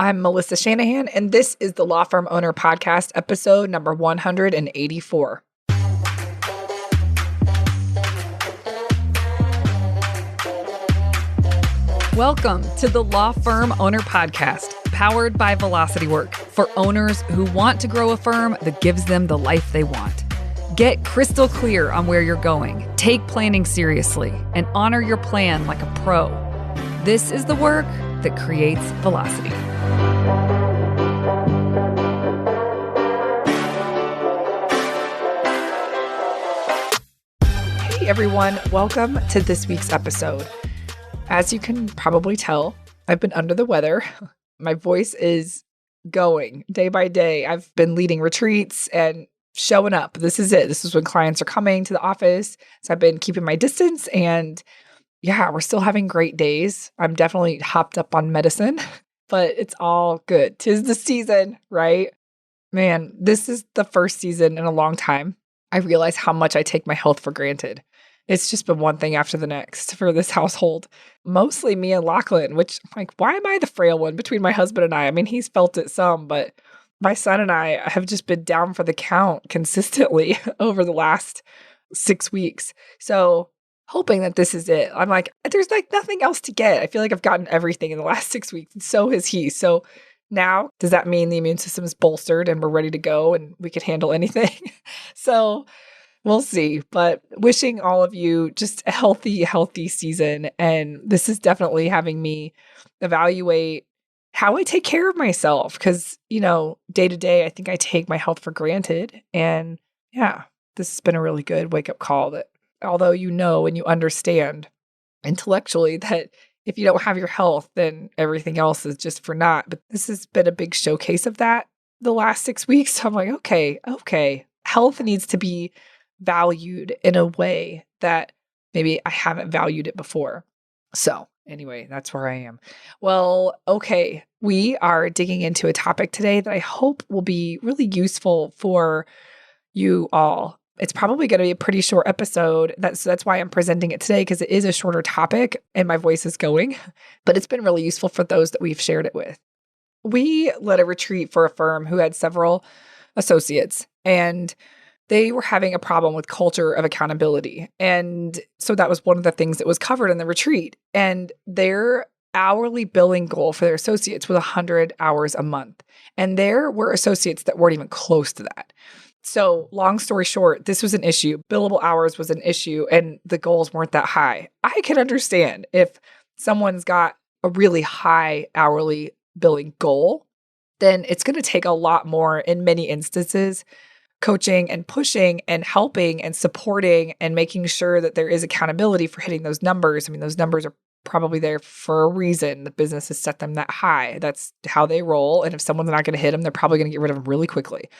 I'm Melissa Shanahan, and this is the Law Firm Owner Podcast, episode number 184. Welcome to the Law Firm Owner Podcast, powered by Velocity Work, for owners who want to grow a firm that gives them the life they want. Get crystal clear on where you're going, take planning seriously, and honor your plan like a pro. This is the work that creates velocity. Hey everyone, welcome to this week's episode. As you can probably tell, I've been under the weather. My voice is going day by day. I've been leading retreats and showing up. This is it. This is when clients are coming to the office. So I've been keeping my distance, and yeah, we're still having great days. I'm definitely hopped up on medicine, but it's all good. 'Tis the season, right? Man, this is the first season in a long time I realize how much I take my health for granted. It's just been one thing after the next for this household. Mostly me and Lachlan, which I'm like, why am I the frail one between my husband and I? I mean, he's felt it some, but my son and I have just been down for the count consistently over the last 6 weeks. So hoping that this is it. I'm like, there's like nothing else to get. I feel like I've gotten everything in the last 6 weeks, and so has he. So now, does that mean the immune system is bolstered and we're ready to go and we can handle anything? So we'll see. But wishing all of you just a healthy season. And this is definitely having me evaluate how I take care of myself. Because, day to day, I think I take my health for granted. And yeah, this has been a really good wake up call that although you know and you understand intellectually that if you don't have your health, then everything else is just for naught. But this has been a big showcase of that the last 6 weeks. So I'm like, okay. Health needs to be valued in a way that maybe I haven't valued it before. So anyway, that's where I am. Well, okay. We are digging into a topic today that I hope will be really useful for you all. It's probably going to be a pretty short episode. That's why I'm presenting it today, because it is a shorter topic and my voice is going, but it's been really useful for those that we've shared it with. We led a retreat for a firm who had several associates, and they were having a problem with culture of accountability. And so that was one of the things that was covered in the retreat. And their hourly billing goal for their associates was 100 hours a month. And there were associates that weren't even close to that. So long story short, this was an issue. Billable hours was an issue, and the goals weren't that high. I can understand if someone's got a really high hourly billing goal, then it's going to take a lot more in many instances, coaching and pushing and helping and supporting and making sure that there is accountability for hitting those numbers. I mean, those numbers are probably there for a reason. The business has set them that high. That's how they roll. And if someone's not going to hit them, they're probably going to get rid of them really quickly.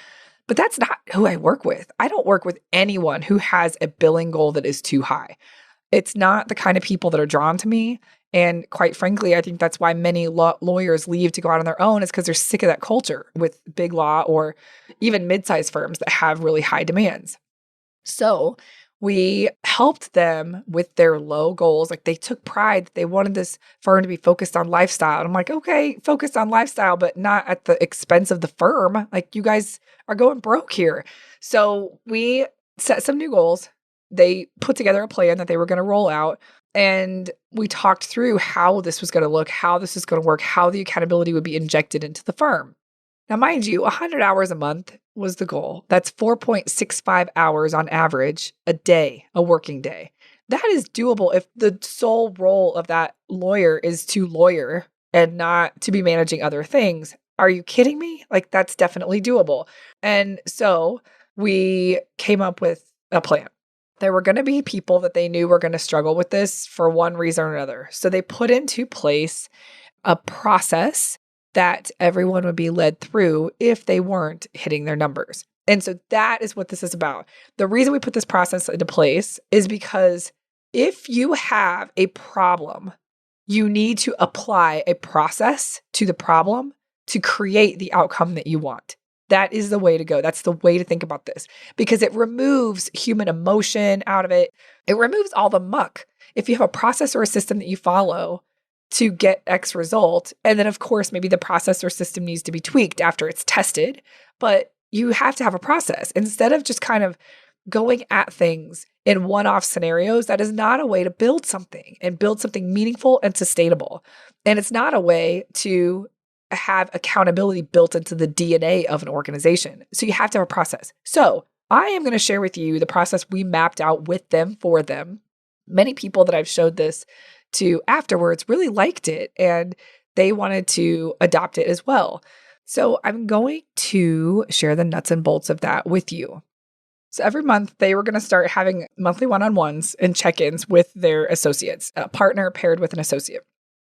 But that's not who I work with. I don't work with anyone who has a billing goal that is too high. It's not the kind of people that are drawn to me. And quite frankly, I think that's why many lawyers leave to go out on their own, is because they're sick of that culture with big law or even mid-sized firms that have really high demands. So we helped them with their low goals. Like, they took pride that they wanted this firm to be focused on lifestyle. And I'm like, okay, focused on lifestyle, but not at the expense of the firm. Like, you guys are going broke here. So we set some new goals. They put together a plan that they were going to roll out. And we talked through how this was going to look, how this is going to work, how the accountability would be injected into the firm. Now, mind you, 100 hours a month was the goal. That's 4.65 hours on average a day, a working day. That is doable if the sole role of that lawyer is to lawyer and not to be managing other things. Are you kidding me? Like, that's definitely doable. And so we came up with a plan. There were going to be people that they knew were going to struggle with this for one reason or another. So they put into place a process that everyone would be led through if they weren't hitting their numbers. And so that is what this is about. The reason we put this process into place is because if you have a problem, you need to apply a process to the problem to create the outcome that you want. That is the way to go. That's the way to think about this, because it removes human emotion out of it. It removes all the muck. If you have a process or a system that you follow, to get X result. And then, of course, maybe the process or system needs to be tweaked after it's tested, but you have to have a process instead of just kind of going at things in one-off scenarios. That is not a way to build something and build something meaningful and sustainable. And it's not a way to have accountability built into the DNA of an organization. So you have to have a process. So I am going to share with you the process we mapped out with them for them. Many people that I've showed this to afterwards really liked it and they wanted to adopt it as well. So I'm going to share the nuts and bolts of that with you. So every month they were going to start having monthly one-on-ones and check-ins with their associates, a partner paired with an associate.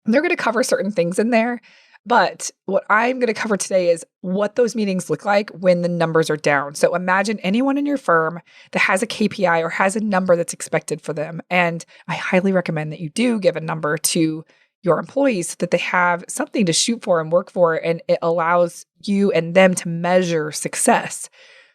And they're going to cover certain things in there. But what I'm going to cover today is what those meetings look like when the numbers are down. So imagine anyone in your firm that has a KPI or has a number that's expected for them. And I highly recommend that you do give a number to your employees so that they have something to shoot for and work for, and it allows you and them to measure success.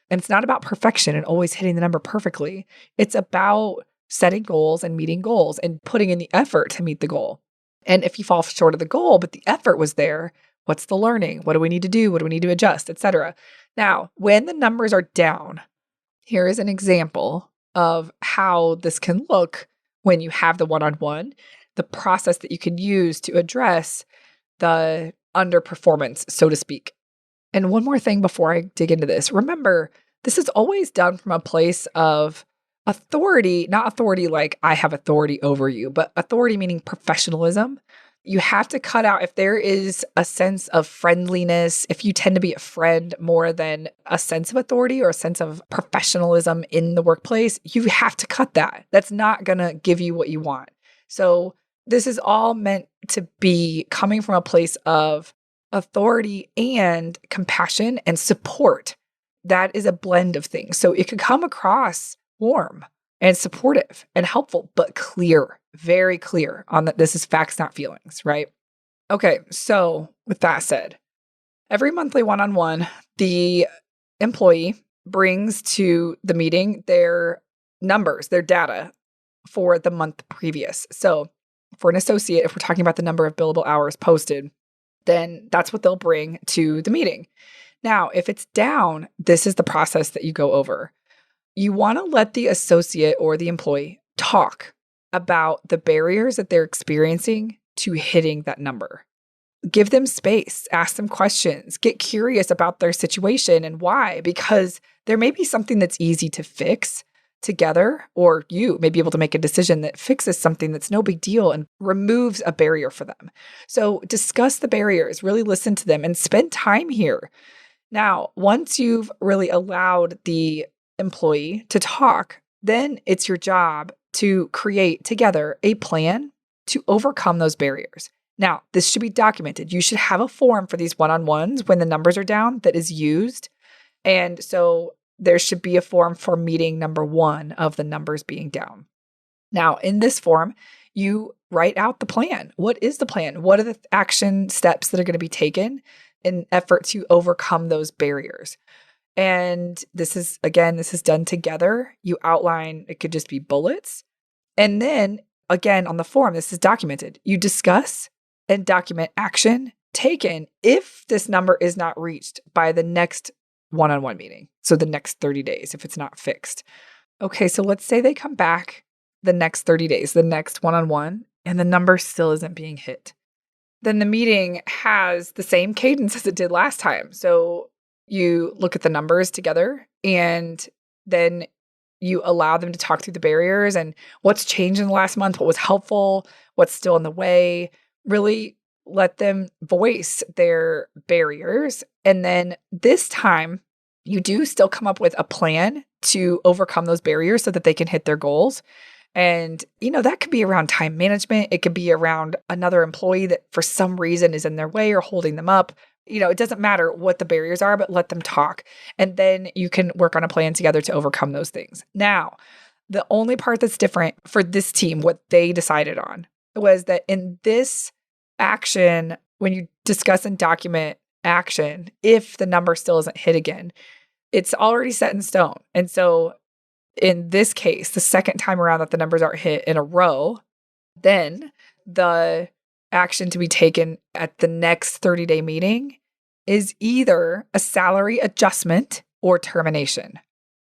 And it's not about perfection and always hitting the number perfectly. It's about setting goals and meeting goals and putting in the effort to meet the goal. And if you fall short of the goal, but the effort was there, what's the learning? What do we need to do? What do we need to adjust, etc.? Now, when the numbers are down, here is an example of how this can look when you have the one-on-one, the process that you can use to address the underperformance, so to speak. And one more thing before I dig into this, remember, this is always done from a place of authority, not authority like I have authority over you, but authority meaning professionalism. You have to cut out if there is a sense of friendliness, if you tend to be a friend more than a sense of authority or a sense of professionalism in the workplace, you have to cut that. That's not going to give you what you want. So this is all meant to be coming from a place of authority and compassion and support. That is a blend of things. So it could come across warm and supportive and helpful, but clear, very clear on that this is facts, not feelings, right? Okay, so with that said, every monthly one-on-one, the employee brings to the meeting their numbers, their data for the month previous. So for an associate, if we're talking about the number of billable hours posted, then that's what they'll bring to the meeting. Now, if it's down, this is the process that you go over. You want to let the associate or the employee talk about the barriers that they're experiencing to hitting that number. Give them space, ask them questions, get curious about their situation and why, because there may be something that's easy to fix together, or you may be able to make a decision that fixes something that's no big deal and removes a barrier for them. So discuss the barriers, really listen to them and spend time here. Now, once you've really allowed the employee to talk, then it's your job to create together a plan to overcome those barriers. Now, this should be documented. You should have a form for these one-on-ones when the numbers are down that is used. And so there should be a form for meeting number 1 of the numbers being down. Now, in this form, you write out the plan. What is the plan? What are the action steps that are going to be taken in effort to overcome those barriers? And this is done together. You outline, it could just be bullets. And then again, on the form, this is documented. You discuss and document action taken if this number is not reached by the next one-on-one meeting. So the next 30 days, if it's not fixed. Okay, so let's say they come back the next 30 days, the next one-on-one, and the number still isn't being hit. Then the meeting has the same cadence as it did last time. So you look at the numbers together and then you allow them to talk through the barriers and what's changed in the last month, what was helpful, what's still in the way. Really let them voice their barriers. And then this time, you do still come up with a plan to overcome those barriers so that they can hit their goals. And, that could be around time management. It could be around another employee that for some reason is in their way or holding them up. It doesn't matter what the barriers are, but let them talk. And then you can work on a plan together to overcome those things. Now, the only part that's different for this team, what they decided on, was that in this action, when you discuss and document action, if the number still isn't hit again, it's already set in stone. And so in this case, the second time around that the numbers aren't hit in a row, then the action to be taken at the next 30-day meeting is either a salary adjustment or termination.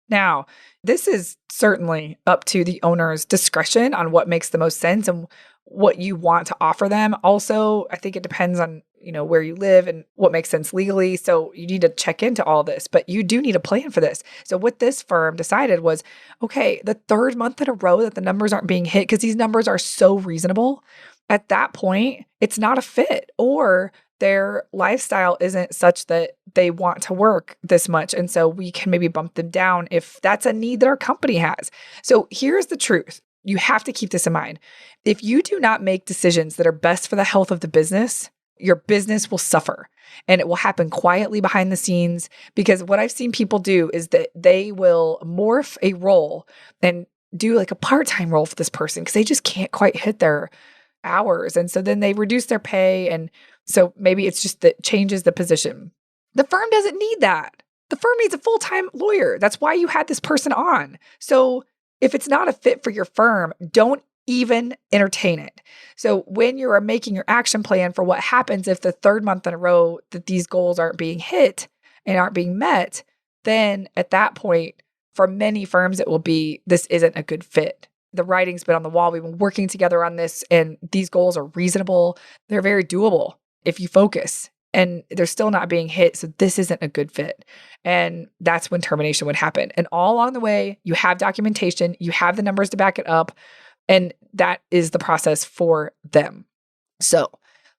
Now, this is certainly up to the owner's discretion on what makes the most sense and what you want to offer them. Also, I think it depends on, where you live and what makes sense legally. So you need to check into all this, but you do need a plan for this. So what this firm decided was, okay, the third month in a row that the numbers aren't being hit because these numbers are so reasonable, at that point, it's not a fit, or their lifestyle isn't such that they want to work this much. And so we can maybe bump them down if that's a need that our company has. So here's the truth. You have to keep this in mind. If you do not make decisions that are best for the health of the business, your business will suffer, and it will happen quietly behind the scenes, because what I've seen people do is that they will morph a role and do like a part-time role for this person because they just can't quite hit their hours. And so then they reduce their pay. And so maybe it's just that changes the position. The firm doesn't need that. The firm needs a full-time lawyer. That's why you had this person on. So if it's not a fit for your firm, don't even entertain it. So when you are making your action plan for what happens if the third month in a row that these goals aren't being hit and aren't being met, then at that point, for many firms, it will be, this isn't a good fit. The writing's been on the wall. We've been working together on this, and these goals are reasonable. They're very doable if you focus, and they're still not being hit. So this isn't a good fit. And that's when termination would happen. And all along the way, you have documentation, you have the numbers to back it up, and that is the process for them. So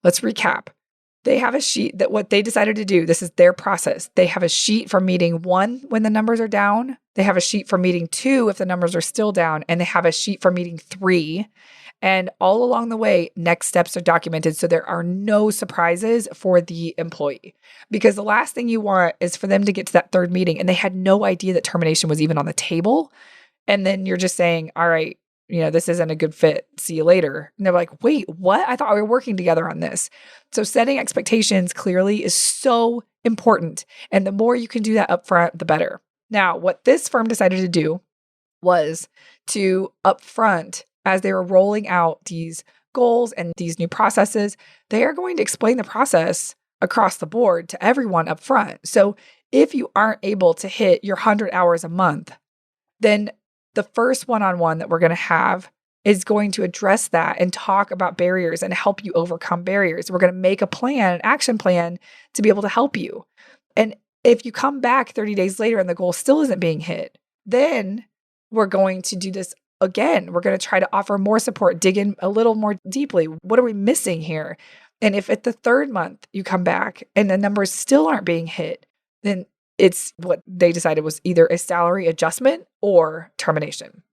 let's recap. They have a sheet that what they decided to do, this is their process. They have a sheet for meeting 1 when the numbers are down. They have a sheet for meeting 2 if the numbers are still down. And they have a sheet for meeting 3. And all along the way, next steps are documented so there are no surprises for the employee. Because the last thing you want is for them to get to that third meeting and they had no idea that termination was even on the table. And then you're just saying, all right, this isn't a good fit. See you later. And they're like, wait, what? I thought we were working together on this. So setting expectations clearly is so important. And the more you can do that upfront, the better. Now, what this firm decided to do was to upfront, as they were rolling out these goals and these new processes, they are going to explain the process across the board to everyone upfront. So if you aren't able to hit your 100 hours a month, then the first one-on-one that we're going to have is going to address that and talk about barriers and help you overcome barriers. We're going to make a plan, an action plan to be able to help you. And if you come back 30 days later and the goal still isn't being hit, then we're going to do this again. We're going to try to offer more support, dig in a little more deeply. What are we missing here? And if at the third month you come back and the numbers still aren't being hit, then it's what they decided was either a salary adjustment or termination.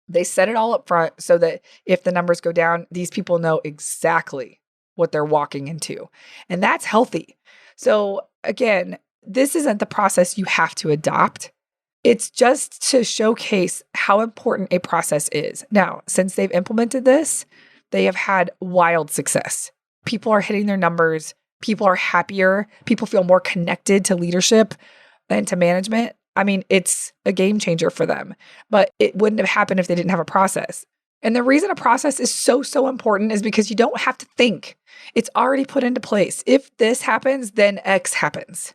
They set it all up front so that if the numbers go down, these people know exactly what they're walking into. And that's healthy. So again, this isn't the process you have to adopt. It's just to showcase how important a process is. Now, since they've implemented this, they have had wild success. People are hitting their numbers. People are happier. People feel more connected to leadership and to management. I mean, it's a game changer for them, but it wouldn't have happened if they didn't have a process. And the reason a process is so important is because you don't have to think. It's already put into place. If this happens, then X happens.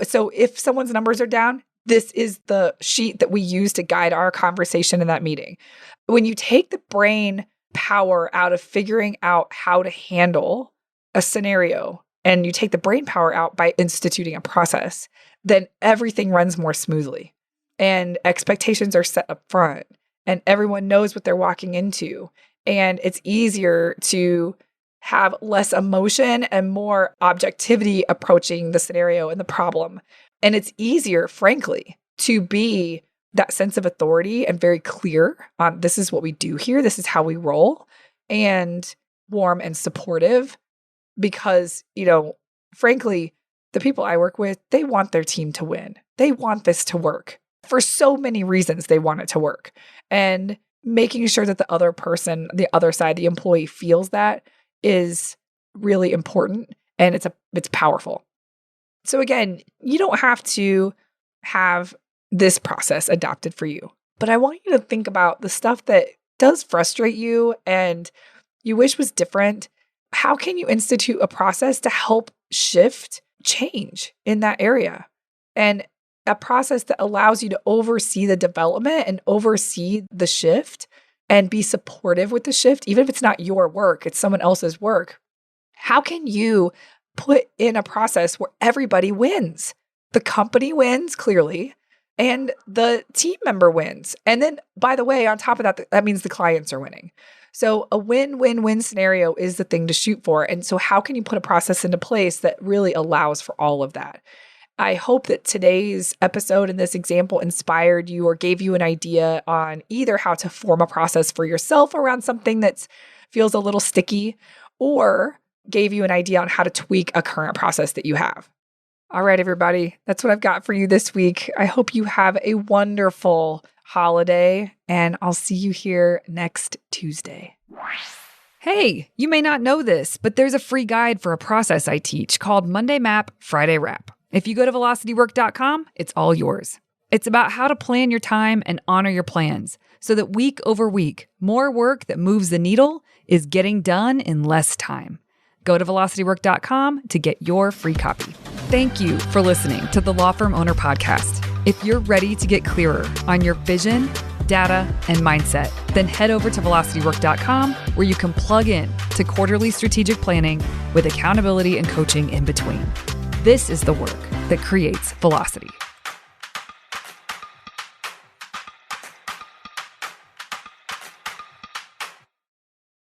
So if someone's numbers are down, this is the sheet that we use to guide our conversation in that meeting. When you take the brain power out of figuring out how to handle a scenario, and you take the brain power out by instituting a process, then everything runs more smoothly and expectations are set up front and everyone knows what they're walking into. And it's easier to have less emotion and more objectivity approaching the scenario and the problem. And it's easier, frankly, to be that sense of authority and very clear on this is what we do here, this is how we roll, and warm and supportive. Because, frankly, the people I work with, they want their team to win. They want this to work. For so many reasons, they want it to work. And making sure that the other person, the other side, the employee feels that is really important, and it's powerful. So again, you don't have to have this process adopted for you, but I want you to think about the stuff that does frustrate you and you wish was different. how can you institute a process to help shift change in that area? And a process that allows you to oversee the development and oversee the shift and be supportive with the shift, even if it's not your work, it's someone else's work. How can you put in a process where everybody wins? The company wins, clearly, and the team member wins. And then, by the way, on top of that, that means the clients are winning. So a win-win-win scenario is the thing to shoot for. And so how can you put a process into place that really allows for all of that? I hope that today's episode and this example inspired you or gave you an idea on either how to form a process for yourself around something that feels a little sticky, or gave you an idea on how to tweak a current process that you have. All right, everybody, that's what I've got for you this week. I hope you have a wonderful holiday, and I'll see you here next Tuesday. Hey, you may not know this, but there's a free guide for a process I teach called Monday Map, Friday Wrap. If you go to velocitywork.com, it's all yours. It's about how to plan your time and honor your plans so that week over week, more work that moves the needle is getting done in less time. Go to velocitywork.com to get your free copy. Thank you for listening to the Law Firm Owner Podcast. If you're ready to get clearer on your vision, data, and mindset, then head over to velocitywork.com where you can plug in to quarterly strategic planning with accountability and coaching in between. This is the work that creates velocity.